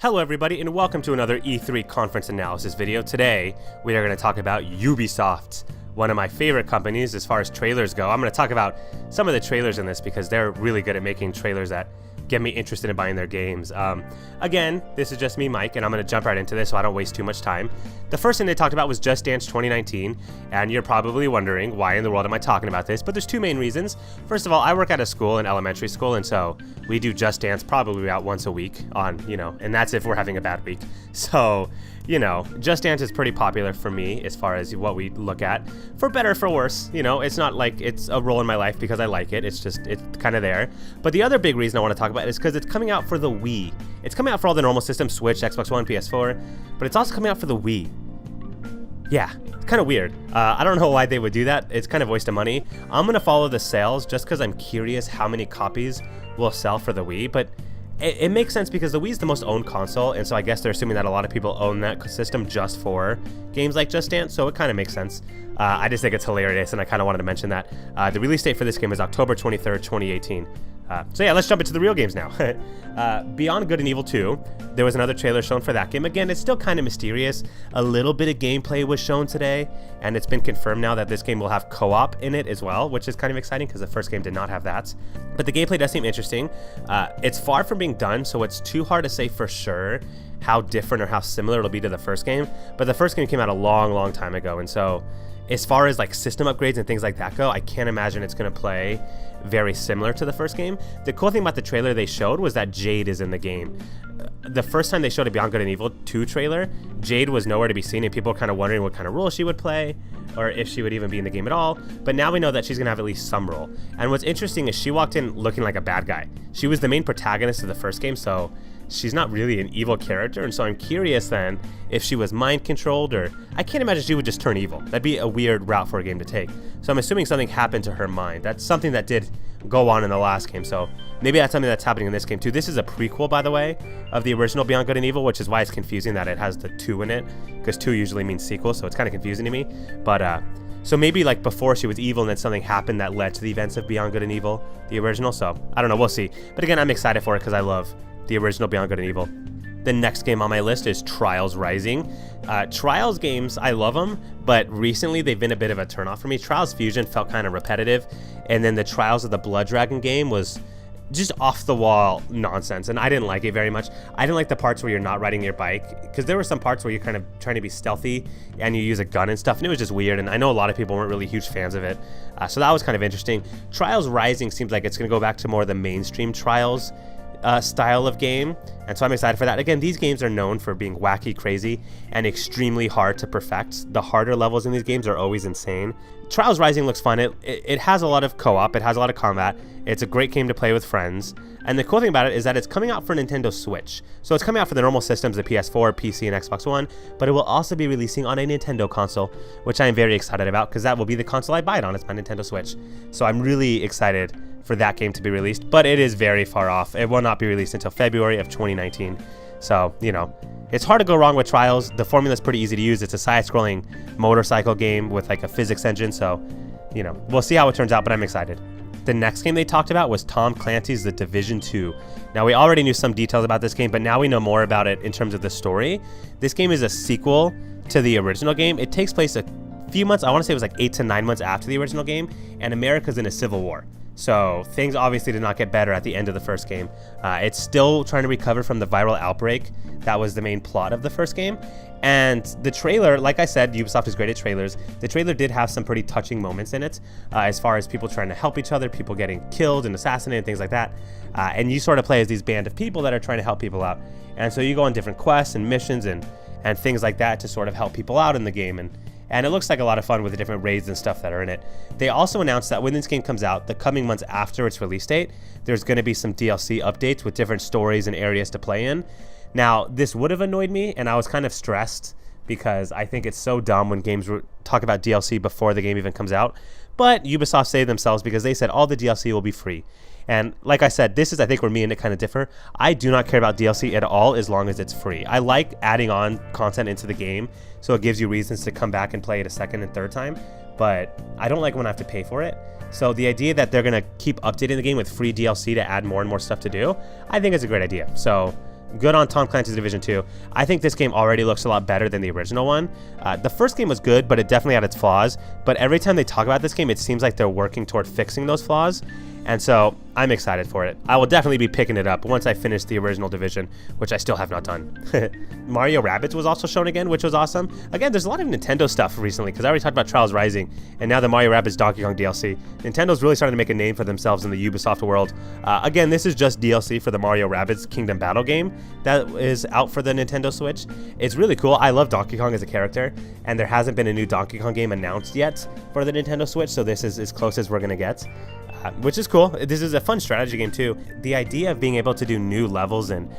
Hello everybody and welcome to another E3 conference analysis video. Today we are going to talk about Ubisoft, one of my favorite companies as far as trailers go. I'm going to talk about some of the trailers in this because they're really good at making trailers that get me interested in buying their games. Again, this is just me, Mike, and I'm going to jump right into this so I don't waste too much time. The first thing they talked about was Just Dance 2019, and you're probably wondering why in the world am I talking about this, but there's two main reasons. First of all, I work at a school, an elementary school, and so we do Just Dance probably about once a week on, and that's if we're having a bad week. So, Just Dance is pretty popular for me as far as what we look at. For better or for worse, it's not like it's a role in my life because I like it. It's kind of there. But the other big reason I want to talk about it is because it's coming out for the Wii. It's coming out for all the normal systems, Switch, Xbox One, PS4, but it's also coming out for the Wii. Yeah, it's kind of weird. I don't know why they would do that. It's kind of a waste of money. I'm going to follow the sales just because I'm curious how many copies will sell for the Wii, but it makes sense because the Wii is the most owned console, and so I guess they're assuming that a lot of people own that system just for games like Just Dance, so it kind of makes sense. I just think it's hilarious, and I kind of wanted to mention that. The release date for this game is October 23rd, 2018. So yeah, let's jump into the real games now. Beyond Good and Evil 2, there was another trailer shown for that game. Again, it's still kind of mysterious. A little bit of gameplay was shown today, and it's been confirmed now that this game will have co-op in it as well, which is kind of exciting because the first game did not have that. But the gameplay does seem interesting. It's far from being done, so it's too hard to say for sure how different or how similar it'll be to the first game. But the first game came out a long time ago, and so as far as like system upgrades and things like that go, I can't imagine it's going to play very similar to the first game. The cool thing about the trailer they showed was that Jade is in the game. The first time they showed a Beyond Good and Evil 2 trailer, Jade was nowhere to be seen, and people were kind of wondering what kind of role she would play, or if she would even be in the game at all. But now we know that she's going to have at least some role. And what's interesting is she walked in looking like a bad guy. She was the main protagonist of the first game, so she's not really an evil character, and so I'm curious then if she was mind controlled, or I can't imagine she would just turn evil. That'd be a weird route for a game to take. So I'm assuming something happened to her mind. That's something that did go on in the last game, so maybe that's something that's happening in this game too. This is a prequel, by the way, of the original Beyond Good and Evil, which is why it's confusing that it has the 2 in it, because 2 usually means sequel, so it's kind of confusing to me. But so maybe like before she was evil and then something happened that led to the events of Beyond Good and Evil, the original. So I don't know, we'll see. But again, I'm excited for it because I love the original Beyond Good and Evil. The next game on my list is Trials Rising. Trials games, I love them, but recently they've been a bit of a turnoff for me. Trials Fusion felt kind of repetitive, and then the Trials of the Blood Dragon game was just off-the-wall nonsense, and I didn't like it very much. I didn't like the parts where you're not riding your bike, because there were some parts where you're kind of trying to be stealthy, and you use a gun and stuff, and it was just weird, and I know a lot of people weren't really huge fans of it, so that was kind of interesting. Trials Rising seems like it's going to go back to more of the mainstream Trials style of game, and so I'm excited for that. Again, these games are known for being wacky, crazy, and extremely hard to perfect. The harder levels in these games are always insane. Trials Rising looks fun. It has a lot of co-op, it has a lot of combat, it's a great game to play with friends, and the cool thing about it is that it's coming out for Nintendo Switch. So it's coming out for the normal systems, the PS4, PC, and Xbox One, but it will also be releasing on a Nintendo console, which I am very excited about because that will be the console I buy it on. It's my Nintendo Switch. So I'm really excited for that game to be released, but it is very far off. It will not be released until February of 2019. So, it's hard to go wrong with Trials. The formula is pretty easy to use. It's a side-scrolling motorcycle game with like a physics engine, so, we'll see how it turns out, but I'm excited. The next game they talked about was Tom Clancy's The Division 2. Now, we already knew some details about this game, but now we know more about it in terms of the story. This game is a sequel to the original game. It takes place a few months, I want to say it was like 8 to 9 months after the original game, and America's in a civil war. So things obviously did not get better at the end of the first game. It's still trying to recover from the viral outbreak. That was the main plot of the first game. And the trailer, like I said, Ubisoft is great at trailers. The trailer did have some pretty touching moments in it, as far as people trying to help each other, people getting killed and assassinated, things like that. And you sort of play as these band of people that are trying to help people out. And so you go on different quests and missions and things like that to sort of help people out in the game. And it looks like a lot of fun with the different raids and stuff that are in it. They also announced that when this game comes out, the coming months after its release date, there's going to be some DLC updates with different stories and areas to play in. Now, this would have annoyed me, and I was kind of stressed because I think it's so dumb when games talk about DLC before the game even comes out. But Ubisoft saved themselves because they said all the DLC will be free. And like I said, this is, I think, where me and it kind of differ. I do not care about DLC at all as long as it's free. I like adding on content into the game, so it gives you reasons to come back and play it a second and third time, but I don't like when I have to pay for it. So the idea that they're going to keep updating the game with free DLC to add more and more stuff to do, I think it's a great idea. So good on Tom Clancy's Division 2. I think this game already looks a lot better than the original one. The first game was good, but it definitely had its flaws. But every time they talk about this game, it seems like they're working toward fixing those flaws. And so I'm excited for it. I will definitely be picking it up once I finish the original Division, which I still have not done. Mario Rabbids was also shown again, which was awesome. Again, there's a lot of Nintendo stuff recently, because I already talked about Trials Rising, and now the Mario Rabbids Donkey Kong DLC. Nintendo's really starting to make a name for themselves in the Ubisoft world. Again, this is just DLC for the Mario Rabbids Kingdom Battle game that is out for the Nintendo Switch. It's really cool. I love Donkey Kong as a character, and there hasn't been a new Donkey Kong game announced yet for the Nintendo Switch, so this is as close as we're going to get. Which is cool. This is a fun strategy game too. The idea of being able to do new levels and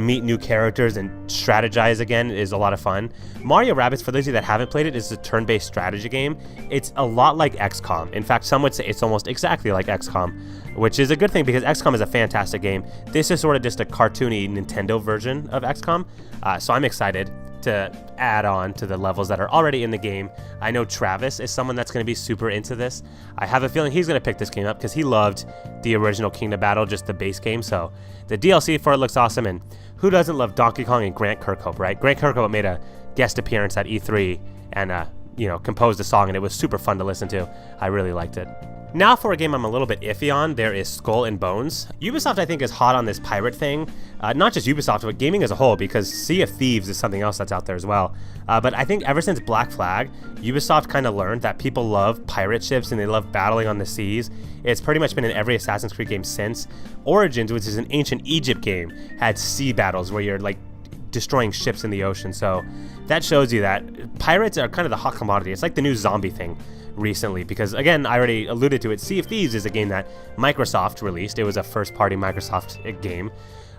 meet new characters and strategize again is a lot of fun. Mario Rabbids, for those of you that haven't played it, is a turn-based strategy game. It's a lot like XCOM. In fact, some would say it's almost exactly like XCOM, which is a good thing because XCOM is a fantastic game. This is sort of just a cartoony Nintendo version of XCOM, so I'm excited to add on to the levels that are already in the game. I know Travis is someone that's going to be super into this. I have a feeling he's going to pick this game up because he loved the original Kingdom Battle, just the base game. So the DLC for it looks awesome, and who doesn't love Donkey Kong and Grant Kirkhope, right? Grant Kirkhope made a guest appearance at E3 and composed a song, and it was super fun to listen to. I really liked it. Now for a game I'm a little bit iffy on, there is Skull and Bones. Ubisoft, I think, is hot on this pirate thing. Not just Ubisoft, but gaming as a whole, because Sea of Thieves is something else that's out there as well. But I think ever since Black Flag, Ubisoft kind of learned that people love pirate ships and they love battling on the seas. It's pretty much been in every Assassin's Creed game since. Origins, which is an ancient Egypt game, had sea battles where you're like destroying ships in the ocean. So that shows you that pirates are kind of the hot commodity. It's like the new zombie thing recently, because again, I already alluded to it. Sea of Thieves is a game that Microsoft released. It was a first-party Microsoft game.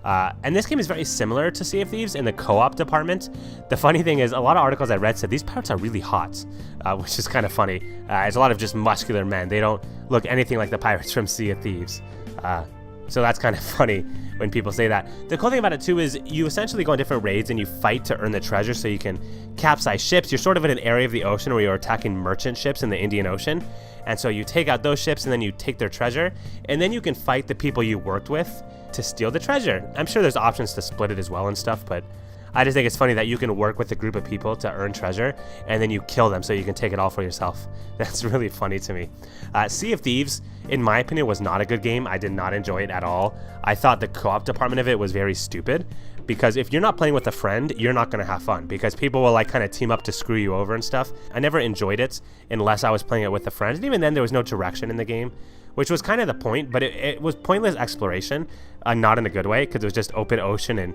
And this game is very similar to Sea of Thieves in the co-op department. The funny thing is, a lot of articles I read said these pirates are really hot, which is kind of funny. It's a lot of just muscular men. They don't look anything like the pirates from Sea of Thieves. So that's kind of funny when people say that. The cool thing about it too is you essentially go on different raids and you fight to earn the treasure so you can capsize ships. You're sort of in an area of the ocean where you're attacking merchant ships in the Indian Ocean. And so you take out those ships and then you take their treasure, and then you can fight the people you worked with to steal the treasure. I'm sure there's options to split it as well and stuff, but I just think it's funny that you can work with a group of people to earn treasure and then you kill them so you can take it all for yourself. That's really funny to me. Sea of Thieves, in my opinion, was not a good game. I did not enjoy it at all. I thought the co-op department of it was very stupid, because if you're not playing with a friend, you're not going to have fun, because people will like kind of team up to screw you over and stuff. I never enjoyed it unless I was playing it with a friend, and even then there was no direction in the game, which was kind of the point, but it was pointless exploration, not in a good way, because it was just open ocean and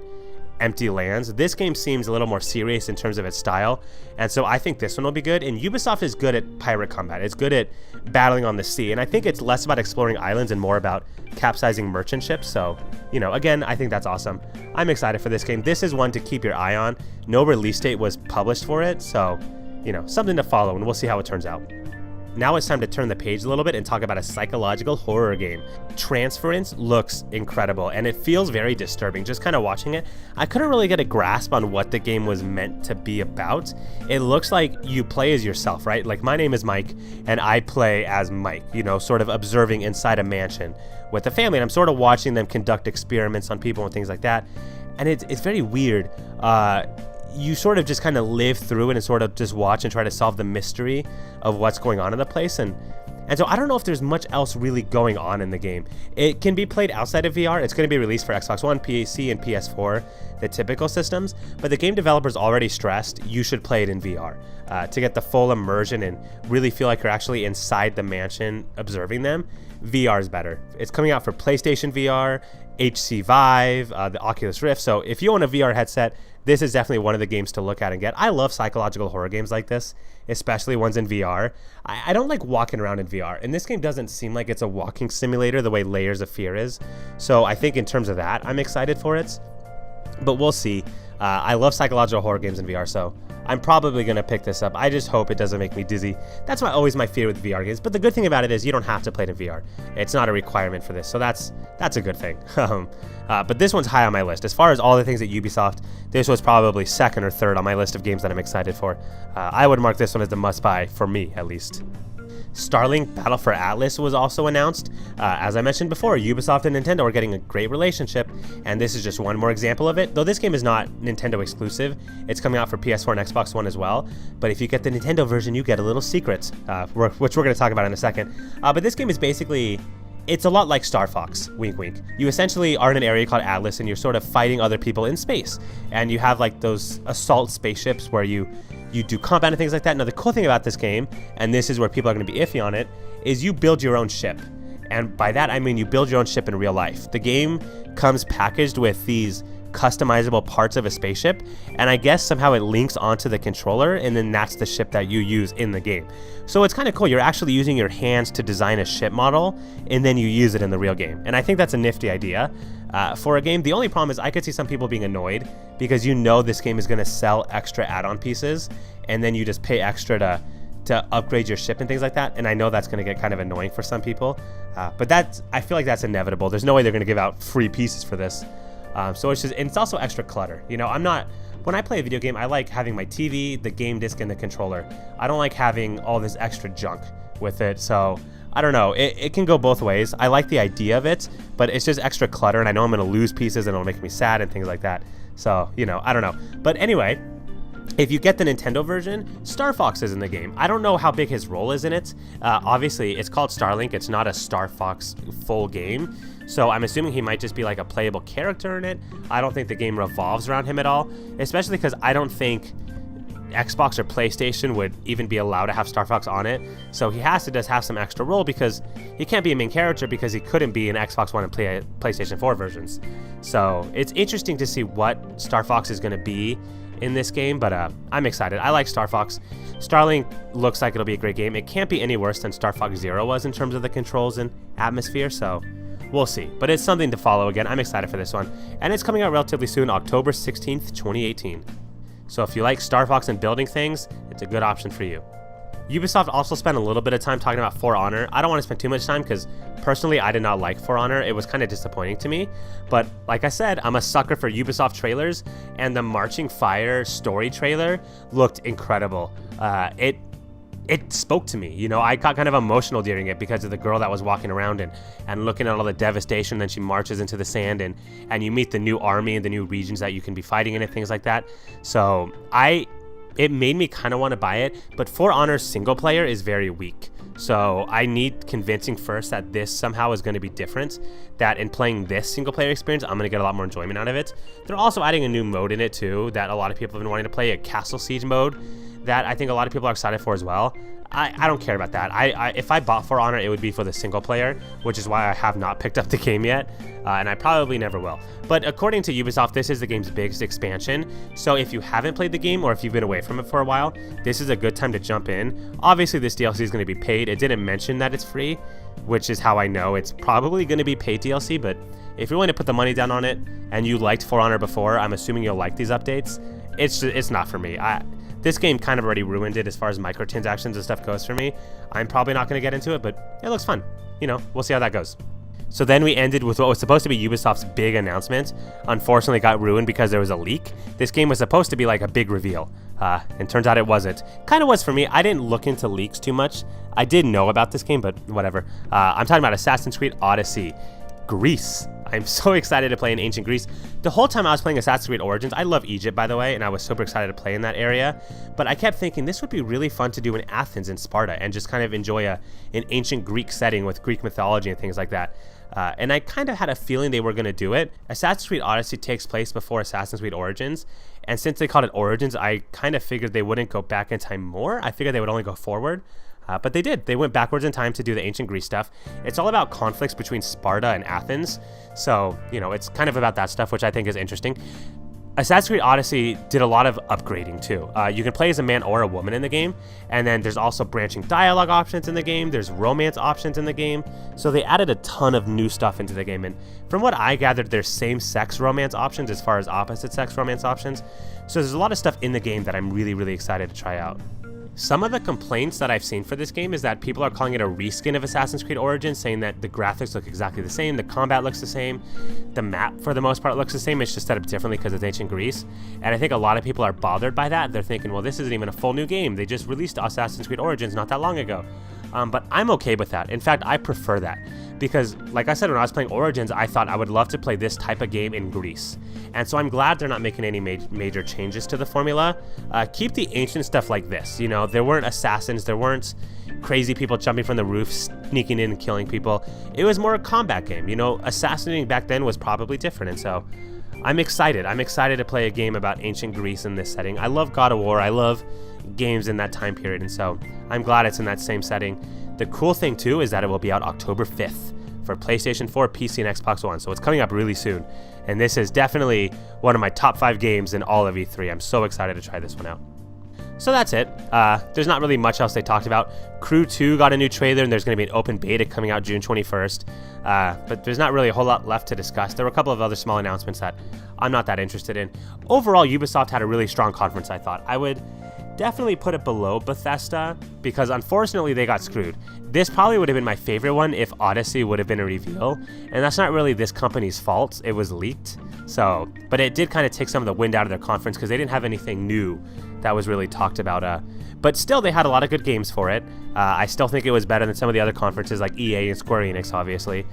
empty lands. This game seems a little more serious in terms of its style, and so I think this one will be good. And Ubisoft is good at pirate combat. It's good at battling on the sea, and I think it's less about exploring islands and more about capsizing merchant ships. So, again, I think that's awesome. I'm excited for this game. This is one to keep your eye on. No release date was published for it, so, something to follow, and we'll see how it turns out. Now it's time to turn the page a little bit and talk about a psychological horror game. Transference looks incredible, and it feels very disturbing. Just kind of watching it, I couldn't really get a grasp on what the game was meant to be about. It looks like you play as yourself, right? Like, my name is Mike, and I play as Mike, sort of observing inside a mansion with a family, and I'm sort of watching them conduct experiments on people and things like that. And it's very weird. You sort of just kind of live through it and sort of just watch and try to solve the mystery of what's going on in the place. And so I don't know if there's much else really going on in the game. It can be played outside of VR. It's going to be released for Xbox One, PC, and PS4, the typical systems. But the game developers already stressed you should play it in VR to get the full immersion and really feel like you're actually inside the mansion observing them. VR is better. It's coming out for PlayStation VR, HTC Vive, the Oculus Rift. So if you own a VR headset, this is definitely one of the games to look at and get. I love psychological horror games like this, especially ones in VR. I don't like walking around in VR, and this game doesn't seem like it's a walking simulator the way Layers of Fear is. So I think in terms of that, I'm excited for it, but we'll see. I love psychological horror games in VR, so I'm probably going to pick this up. I just hope it doesn't make me dizzy. That's always my fear with VR games, but the good thing about it is you don't have to play it in VR. It's not a requirement for this, so that's a good thing. But this one's high on my list. As far as all the things at Ubisoft, this was probably second or third on my list of games that I'm excited for. I would mark this one as the must-buy, for me at least. StarLink Battle for Atlas was also announced. As I mentioned before, Ubisoft and Nintendo are getting a great relationship, and this is just one more example of it. Though this game is not Nintendo exclusive, it's coming out for PS4 and Xbox One as well. But if you get the Nintendo version, you get a little secret, which we're going to talk about in a second. But this game is basically... It's a lot like Star Fox, wink wink. You essentially are in an area called Atlas and you're sort of fighting other people in space. And you have like those assault spaceships where you do combat and things like that. Now the cool thing about this game, and this is where people are going to be iffy on it, is you build your own ship. And by that I mean you build your own ship in real life. The game comes packaged with these customizable parts of a spaceship, and I guess somehow it links onto the controller, and then that's the ship that you use in the game. So it's kind of cool. You're actually using your hands to design a ship model, and then you use it in the real game. And I think that's a nifty idea for a game. The only problem is I could see some people being annoyed because you know this game is going to sell extra add-on pieces, and then you just pay extra to upgrade your ship and things like that. And I know that's going to get kind of annoying for some people, but I feel like that's inevitable. There's no way they're going to give out free pieces for this. So it's just, and it's also extra clutter. You know, when I play a video game, I like having my TV, the game disc, and the controller. I don't like having all this extra junk with it. So I don't know, it can go both ways. I like the idea of it, but it's just extra clutter, and I know I'm going to lose pieces and it'll make me sad and things like that. So, you know, I don't know. But anyway, if you get the Nintendo version, Star Fox is in the game. I don't know how big his role is in it. Obviously, it's called StarLink. It's not a Star Fox full game. So I'm assuming he might just be like a playable character in it. I don't think the game revolves around him at all, especially because I don't think Xbox or PlayStation would even be allowed to have Star Fox on it. So he has to just have some extra role because he can't be a main character because he couldn't be in Xbox One and PlayStation 4 versions. So it's interesting to see what Star Fox is going to be in this game, but I'm excited. I like Star Fox. StarLink looks like it'll be a great game. It can't be any worse than Star Fox Zero was in terms of the controls and atmosphere, so we'll see. But it's something to follow. Again, I'm excited for this one. And it's coming out relatively soon, October 16th, 2018. So if you like Star Fox and building things, it's a good option for you. Ubisoft also spent a little bit of time talking about For Honor. I don't want to spend too much time because personally I did not like For Honor. It was kind of disappointing to me. But like I said, I'm a sucker for Ubisoft trailers, and the Marching Fire story trailer looked incredible. It spoke to me. You know, I got kind of emotional during it because of the girl that was walking around and looking at all the devastation. Then she marches into the sand and you meet the new army and the new regions that you can be fighting in and things like that. So it made me kind of want to buy it, but For Honor's single player is very weak. So I need convincing first that this somehow is going to be different, that in playing this single player experience, I'm going to get a lot more enjoyment out of it. They're also adding a new mode in it too that a lot of people have been wanting to play, a Castle Siege mode that I think a lot of people are excited for as well. I don't care about that. If I bought For Honor, it would be for the single player, which is why I have not picked up the game yet, and I probably never will. But according to Ubisoft, this is the game's biggest expansion, so if you haven't played the game or if you've been away from it for a while, this is a good time to jump in. Obviously, this DLC is going to be paid. It didn't mention that it's free, which is how I know it's probably going to be paid DLC, but if you're willing to put the money down on it, and you liked For Honor before, I'm assuming you'll like these updates. It's not for me. This game kind of already ruined it as far as microtransactions and stuff goes for me. I'm probably not going to get into it, but it looks fun. You know, we'll see how that goes. So then we ended with what was supposed to be Ubisoft's big announcement. Unfortunately got ruined because there was a leak. This game was supposed to be like a big reveal, and turns out it wasn't. Kind of was for me. I didn't look into leaks too much. I did know about this game, but whatever. I'm talking about Assassin's Creed Odyssey. Greece. I'm so excited to play in ancient Greece. The whole time I was playing Assassin's Creed Origins, I love Egypt, by the way, and I was super excited to play in that area. But I kept thinking this would be really fun to do in Athens and Sparta and just kind of enjoy an ancient Greek setting with Greek mythology and things like that. And I kind of had a feeling they were going to do it. Assassin's Creed Odyssey takes place before Assassin's Creed Origins, and since they called it Origins, I kind of figured they wouldn't go back in time more. I figured they would only go forward. But they did. They went backwards in time to do the ancient Greece stuff. It's all about conflicts between Sparta and Athens. So, you know, it's kind of about that stuff, which I think is interesting. Assassin's Creed Odyssey did a lot of upgrading too. You can play as a man or a woman in the game, and then there's also branching dialogue options in the game. There's romance options in the game. So they added a ton of new stuff into the game, and from what I gathered, there's same-sex romance options as far as opposite-sex romance options. So there's a lot of stuff in the game that I'm really, really excited to try out. Some of the complaints that I've seen for this game is that people are calling it a reskin of Assassin's Creed Origins, saying that the graphics look exactly the same, the combat looks the same, the map for the most part looks the same, it's just set up differently because it's ancient Greece. And I think a lot of people are bothered by that. They're thinking, well, this isn't even a full new game. They just released Assassin's Creed Origins not that long ago. but I'm okay with that. In fact, I prefer that. Because, like I said, when I was playing Origins, I thought I would love to play this type of game in Greece. And so I'm glad they're not making any major changes to the formula. Keep the ancient stuff like this. You know, there weren't assassins, there weren't crazy people jumping from the roof, sneaking in and killing people. It was more a combat game. You know, assassinating back then was probably different. And so I'm excited. I'm excited to play a game about ancient Greece in this setting. I love God of War. I love games in that time period. And so I'm glad it's in that same setting. The cool thing, too, is that it will be out October 5th for PlayStation 4, PC, and Xbox One. So it's coming up really soon. And this is definitely one of my top 5 games in all of E3. I'm so excited to try this one out. So that's it. There's not really much else they talked about. Crew 2 got a new trailer, and there's going to be an open beta coming out June 21st. But there's not really a whole lot left to discuss. There were a couple of other small announcements that I'm not that interested in. Overall, Ubisoft had a really strong conference, I thought. I would definitely put it below Bethesda because unfortunately they got screwed. This probably would have been my favorite one if Odyssey would have been a reveal, and that's not really this company's fault. It was leaked. So, but it did kind of take some of the wind out of their conference because they didn't have anything new that was really talked about. But still, they had a lot of good games for it. I still think it was better than some of the other conferences like EA and Square Enix, obviously.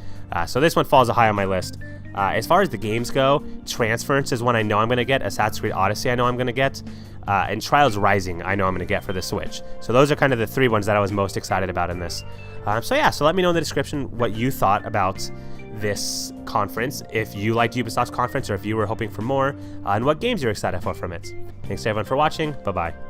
So this one falls high on my list. As far as the games go, Transference is one I know I'm going to get. Assassin's Creed Odyssey I know I'm going to get. And Trials Rising I know I'm going to get for the Switch. So those are kind of the 3 ones that I was most excited about in this. So let me know in the description what you thought about this conference, if you liked Ubisoft's conference or if you were hoping for more, and what games you're excited for from it. Thanks to everyone for watching. Bye-bye.